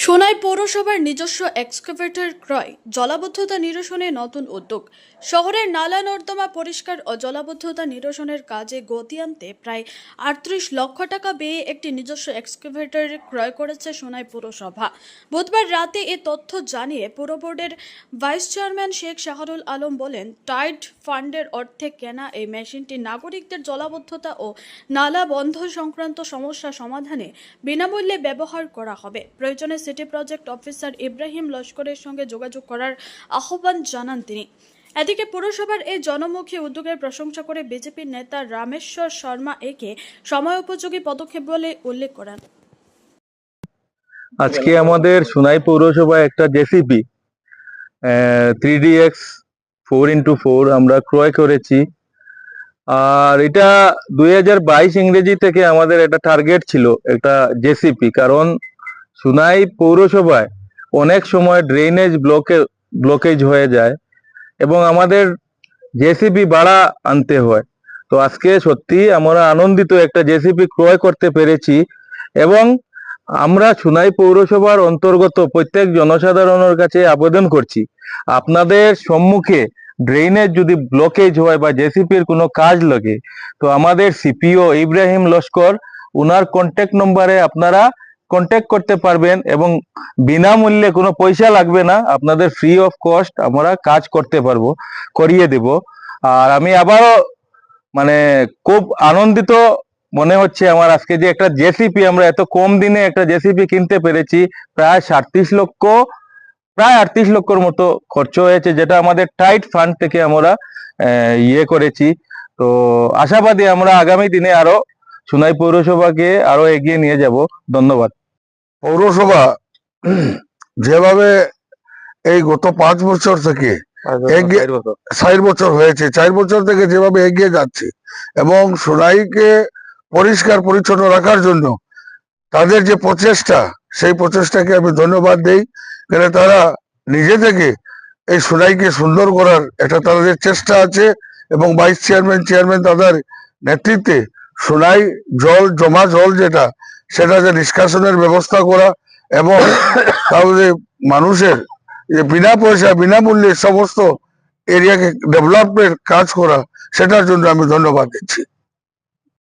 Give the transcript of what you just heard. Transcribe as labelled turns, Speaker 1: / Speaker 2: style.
Speaker 1: সোনাই পৌরসভার নিজস্ব এক্সকাভেটর ক্রয়, জলাবদ্ধতা নিরসনে নতুন উদ্যোগ। শহরের নালা নর্দমা পরিষ্কার ও জলাবদ্ধতা নিরসনের কাজে গতি আনতে প্রায় ৩৮ লক্ষ টাকা ব্যয়ে একটি নিজস্ব এক্সকাভেটর ক্রয় করেছে সোনাই পৌরসভা। বুধবার রাতে এ তথ্য জানিয়ে পুর বোর্ডের ভাইস চেয়ারম্যান শেখ শাহরুল আলম বলেন, টাইড ফান্ডের অর্থে কেনা এই মেশিনটি নাগরিকদের জলাবদ্ধতা ও নালা বন্ধ সংক্রান্ত সমস্যা সমাধানে বিনামূল্যে ব্যবহার করা হবে। প্রয়োজনে সিটি প্রজেক্ট অফিসার ইব্রাহিম লস্করের সঙ্গে যোগাযোগ করার আহ্বান জানান তিনি। এদিকে পুরসভার এই জনমুখী উদ্যোগের প্রশংসা করে বিজেপির নেতা রামেশ্বর শর্মা একে সময়োপযোগী পদক্ষেপ বলে উল্লেখ করেন।
Speaker 2: আজকে আমাদের সোনাই পৌরসভায় একটা জেসিপি 3DX 4x4 আমরা ক্রয় করেছি। আর এটা 2022 ইংরেজি থেকে আমাদের একটা টার্গেট ছিল একটা জেসিপি, কারণ সোনাই পৌরসভায় অনেক সময় ড্রেনেজ ব্লকেজ হয়ে যায় এবং আমাদের জেসিপি ভাড়া আনতে হয়। তো আজকে সত্যি আমরা আনন্দিত একটা জেসিপি ক্রয় করতে পেরেছি এবং আমরা সোনাই পৌরসভার অন্তর্গত প্রত্যেক জনসাধারণের কাছে আবেদন করছি, আপনাদের সম্মুখে ড্রেনেজ যদি ব্লকেজ হয় বা জেসিপির কোনো কাজ লাগে তো আমাদের সিপিও ইব্রাহিম লস্কর উনার কন্ট্যাক্ট নম্বরে আপনারা কন্ট্যাক্ট করতে পারবেন এবং বিনামূল্যে কোনো পয়সা লাগবে না, আপনাদের ফ্রি অফ কস্ট আমরা কাজ করতে পারবো, করিয়ে দেব। আর আমি আবারও খুব আনন্দিত মনে হচ্ছে আমার আজকে যে একটা জেসিপি আমরা এত কম দিনে একটা জেসিপি কিনতে পেরেছি। প্রায় 38 লক্ষর মতো খরচ হয়েছে, যেটা আমাদের টাইট ফান্ড থেকে আমরা করেছি। তো আশাবাদী আমরা আগামী দিনে আরো সোনাই পৌরসভাকে আরো এগিয়ে নিয়ে যাব। ধন্যবাদ।
Speaker 3: পৌরসভা যেভাবে এই গত 5 বছর থেকে 4 বছর হয়েছে, 4 বছর থেকে যেভাবে এগিয়ে যাচ্ছে এবং সোনাইকে পরিষ্কার পরিচ্ছন্ন রাখার জন্য তাদের যে প্রচেষ্টা, সেই প্রচেষ্টাকে আমি ধন্যবাদ দেই। কেন তারা নিজে থেকে এই সোনাইকে সুন্দর করার একটা তাদের চেষ্টা আছে এবং ভাইস চেয়ারম্যান তাদের নেতৃত্বে সোনাই জমা জল যেটা সেটা যে নিষ্কাশনের ব্যবস্থা করা এবং তাহলে মানুষের যে বিনা পয়সা বিনামূল্যে সমস্ত এরিয়াকে ডেভেলপমেন্ট কাজ করা, সেটার জন্য আমি ধন্যবাদ দিচ্ছি।